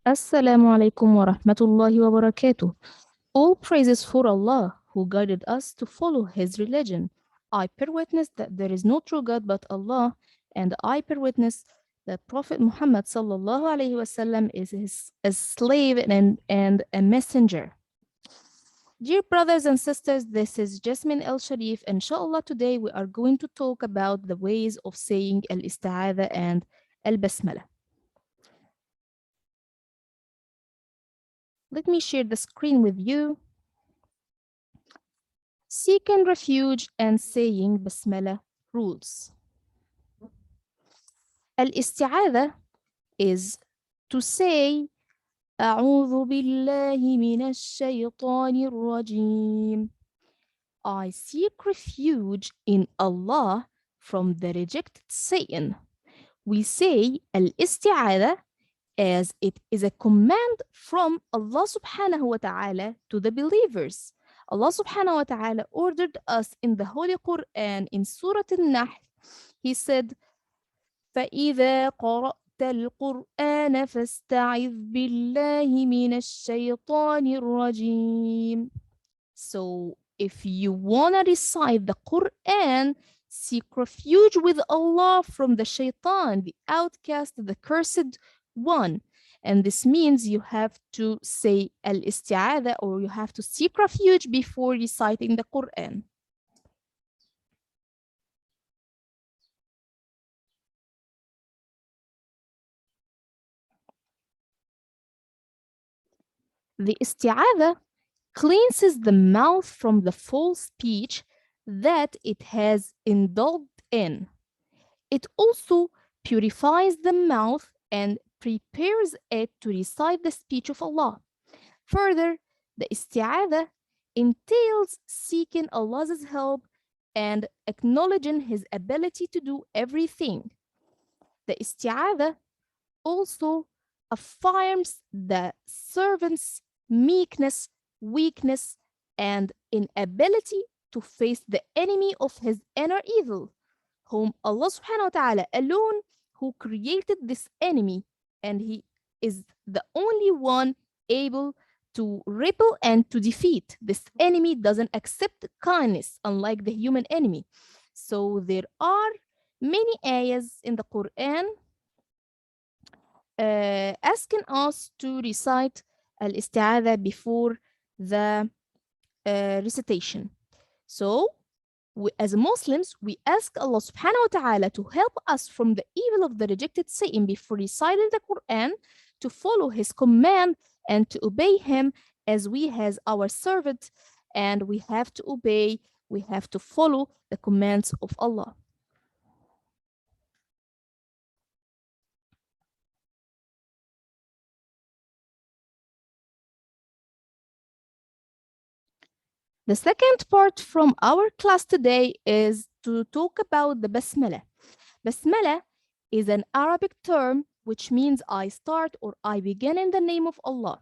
Assalamu alaikum wa rahmatullahi wa barakatuh. All praises for Allah who guided us to follow His religion. I bear witness that there is no true God but Allah, and I bear witness that Prophet Muhammad sallallahu alaihi wasallam is his a slave and a messenger. Dear brothers and sisters, this is Jasmine El Sharif. Inshallah, today we are going to talk about the ways of saying Al-Isti'aathah and Al-Basmalah. Let me share the screen with you. Seeking refuge and saying Basmalah rules. Al-Isti'aathah is to say أعوذ بالله من الشيطان الرجيم. I seek refuge in Allah from the rejected Satan. We say Al-Isti'aathah as it is a command from Allah subhanahu wa ta'ala to the believers. Allah subhanahu wa ta'ala ordered us in the Holy Quran in Surah Al-Nahl. He said, فَإِذَا قَرَأْتَ الْقُرْآنَ فَاسْتَعِذْ بِاللَّهِ مِنَ الشَّيْطَانِ الرَّجِيمِ. So if you want to recite the Quran, seek refuge with Allah from the shaitan, the outcast, the cursed one. And this means you have to say al-isti'aathah, or you have to seek refuge before reciting the Quran. The isti'aathah cleanses the mouth from the false speech that it has indulged in. It also purifies the mouth and prepares it to recite the speech of Allah. Further, the isti'aathah entails seeking Allah's help and acknowledging His ability to do everything. The isti'aathah also affirms the servant's meekness, weakness, and inability to face the enemy of his inner evil, whom Allah subhanahu wa ta'ala alone who created this enemy, and He is the only one able to repel and to defeat. This enemy doesn't accept kindness, unlike the human enemy. So there are many ayahs in the Quran asking us to recite al-isti'aathah before the recitation. So as Muslims, we ask Allah subhanahu wa ta'ala to help us from the evil of the rejected Satan before reciting the Quran, to follow his command and to obey him as we as our servant, and we have to obey, we have to follow the commands of Allah. The second part from our class today is to talk about the Basmalah. Basmalah is an Arabic term which means I start or I begin in the name of Allah.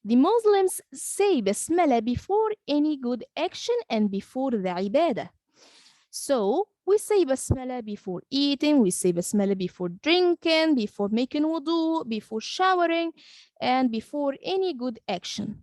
The Muslims say Basmalah before any good action and before the ibadah. So we say Basmalah before eating, we say Basmalah before drinking, before making wudu, before showering, and before any good action.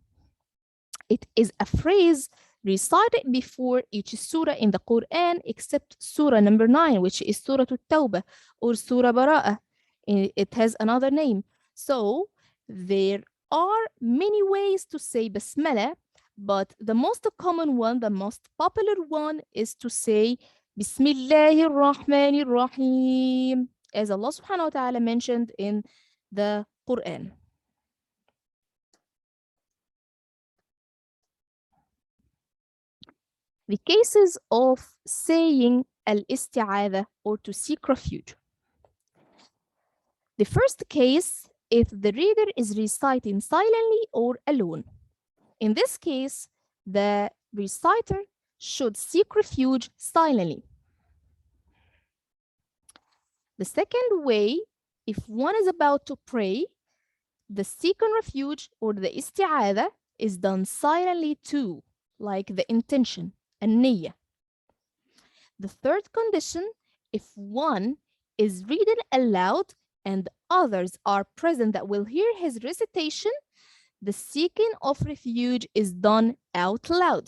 It is a phrase recited before each surah in the Quran except surah number 9, which is Surah At-Tawbah or Surah Bara'ah. It has another name. So there are many ways to say Basmalah, but the most common one, the most popular one, is to say Bismillahir Rahmanir Rahim, as Allah subhanahu wa ta'ala mentioned in the Quran. The cases of saying al-isti'aathah or to seek refuge. The first case, if the reader is reciting silently or alone. In this case, the reciter should seek refuge silently. The second way, if one is about to pray, the seeking refuge or the isti'aathah is done silently too, like the intention, an-niyyah. The third condition, if one is reading aloud and others are present that will hear his recitation, the seeking of refuge is done out loud.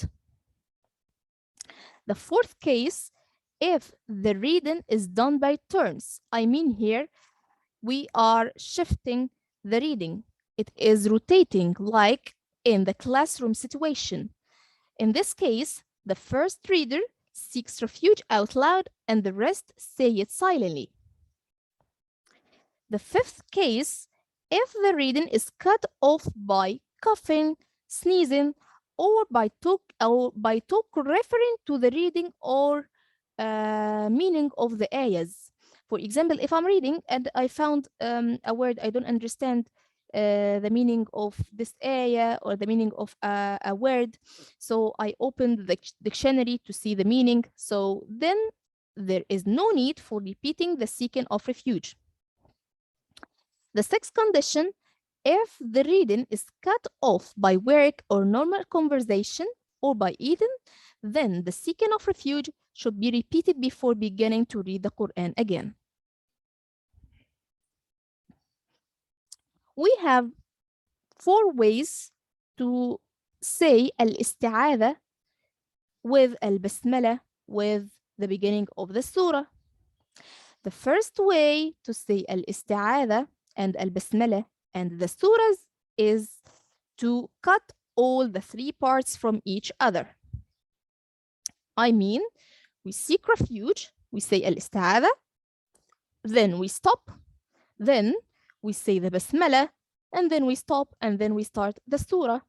The fourth case, if the reading is done by turns. I mean here, we are shifting the reading. It is rotating like in the classroom situation. In this case, the first reader seeks refuge out loud and the rest say it silently. The fifth case, if the reading is cut off by coughing, sneezing, or by talk referring to the reading or meaning of the ayahs. For example, if I'm reading and I found a word I don't understand the meaning of this ayah or the meaning of a word, so I opened the dictionary to see the meaning. So then there is no need for repeating the seeking of refuge. The sixth condition, if the reading is cut off by work or normal conversation or by eating, then the seeking of refuge should be repeated before beginning to read the Quran again. We have 4 ways to say Al-Isti'aathah with Al-Basmalah with the beginning of the surah. The first way to say Al-Isti'aathah and Al-Basmalah and the suras is to cut all the 3 parts from each other. I mean, we seek refuge, we say Al-Isti'aathah, then we stop, then we say the Basmalah, and then we stop, and then we start the surah.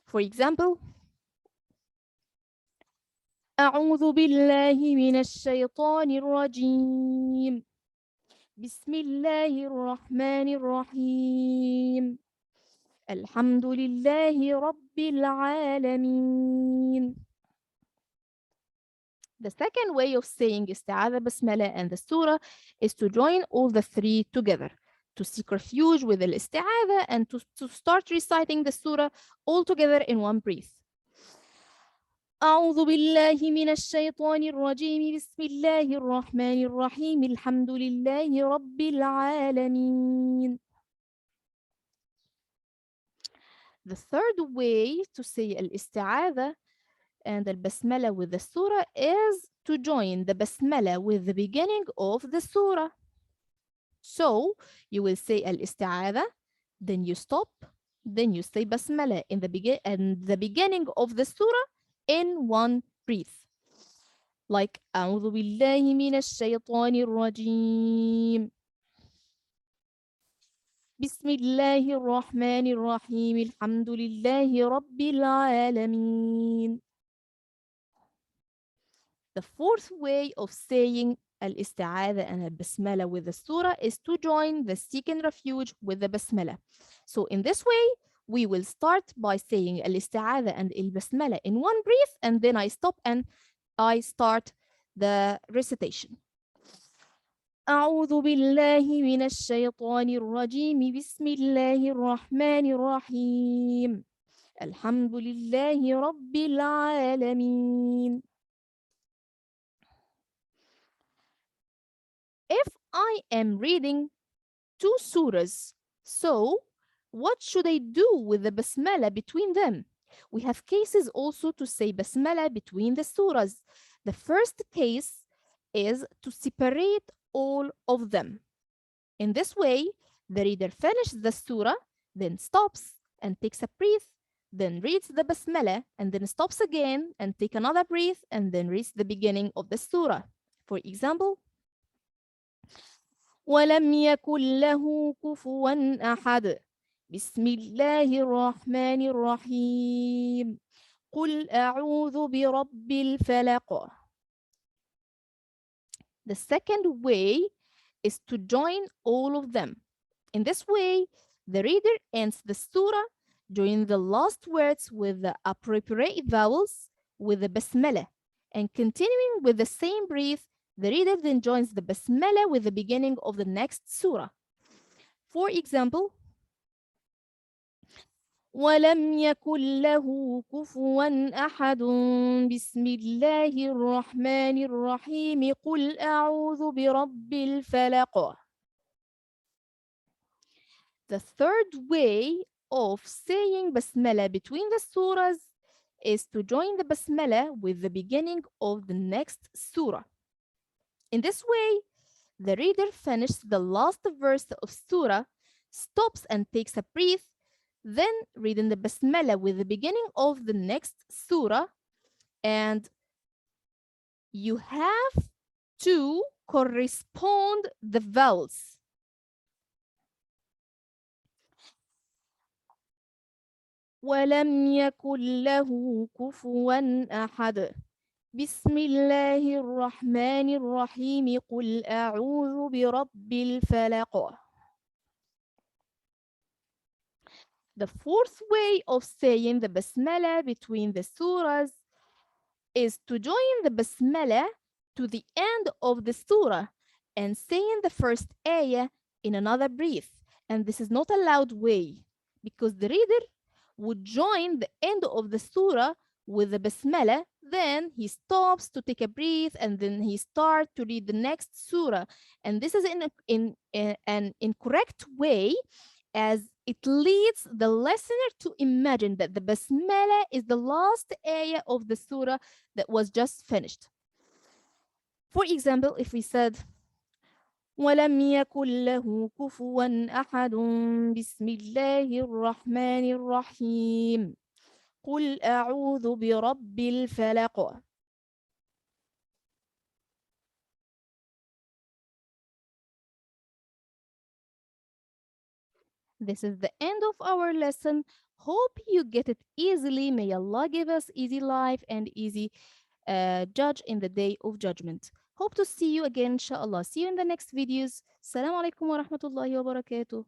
For example, أعوذ بالله من الشيطان الرجيم بسم الله الرحمن الرحيم الحمد لله رب العالمين. The second way of saying Isti'aathah, Basmalah, and the surah is to join all the 3 together, to seek refuge with the Isti'aathah and to start reciting the surah all together in one breath. أعوذ بالله من الشيطان الرجيم بسم الله الرحمن الرحيم الحمد لله رب العالمين. The third way to say Al-Isti'aathah and Al-Basmalah with the surah is to join the Basmalah with the beginning of the surah. So you will say Al-Isti'aathah, then you stop, then you say Basmalah in the beginning of the surah in one breath. Like أعوذ بالله من الشيطان الرجيم بسم الله الرحمن الرحيم الحمد لله رب العالمين. The fourth way of saying Al-Isti'aathah and Al-Basmalah with the surah is to join the seeking refuge with the Basmalah. So in this way, we will start by saying Al-Isti'aathah and Al-Basmalah in one breath, and then I stop and I start the recitation. أعوذ بالله من الشيطان الرجيم بسم الله الرحمن الرحيم الحمد لله رب العالمين. If I am reading 2 surahs, so what should I do with the Basmalah between them? We have cases also to say Basmalah between the surahs. The first case is to separate all of them. In this way, the reader finishes the surah, then stops and takes a breath, then reads the Basmalah, and then stops again and take another breath, and then reads the beginning of the surah. For example, وَلَمْ يَكُنْ لَهُ كُفُوًا أَحَدٌ بسم الله الرحمن الرحيم قُلْ أَعُوذُ بِرَبِّ الْفَلَقِ. The second way is to join all of them. In this way, the reader ends the surah, joining the last words with the appropriate vowels with the Basmalah, and continuing with the same breath, the reader then joins the Basmalah with the beginning of the next surah. For example, وَلَمْ يَكُنْ لَهُ كُفُوًا أَحَدٌ بسم الله الرحمن الرحيم قُلْ أَعُوذُ بِرَبِّ الْفَلَقِ. The third way of saying basmala between the surahs is to join the basmala with the beginning of the next surah. In this way, the reader finishes the last verse of surah, stops and takes a breath, then reading the basmala with the beginning of the next surah, and you have to correspond the vowels. ولم يكن له كفوا أحد بسم الله الرحمن الرحيم قل أعوذ برب الفلق. The fourth way of saying the basmala between the surahs is to join the basmala to the end of the surah and saying the first ayah in another breath. And this is not a loud way because the reader would join the end of the surah with the basmala, then he stops to take a breath and then he starts to read the next surah. And this is an incorrect way, as it leads the listener to imagine that the basmala is the last ayah of the surah that was just finished. For example, if we said ولم يكن له كفوا أحد بسم الله الرحمن الرحيم قل أعوذ برب الفلق. This is the end of our lesson. Hope you get it easily. May Allah give us easy life and easy judge in the day of judgment. Hope to see you again, inshallah. See you in the next videos. Assalamu alaikum wa rahmatullahi wa barakatuh.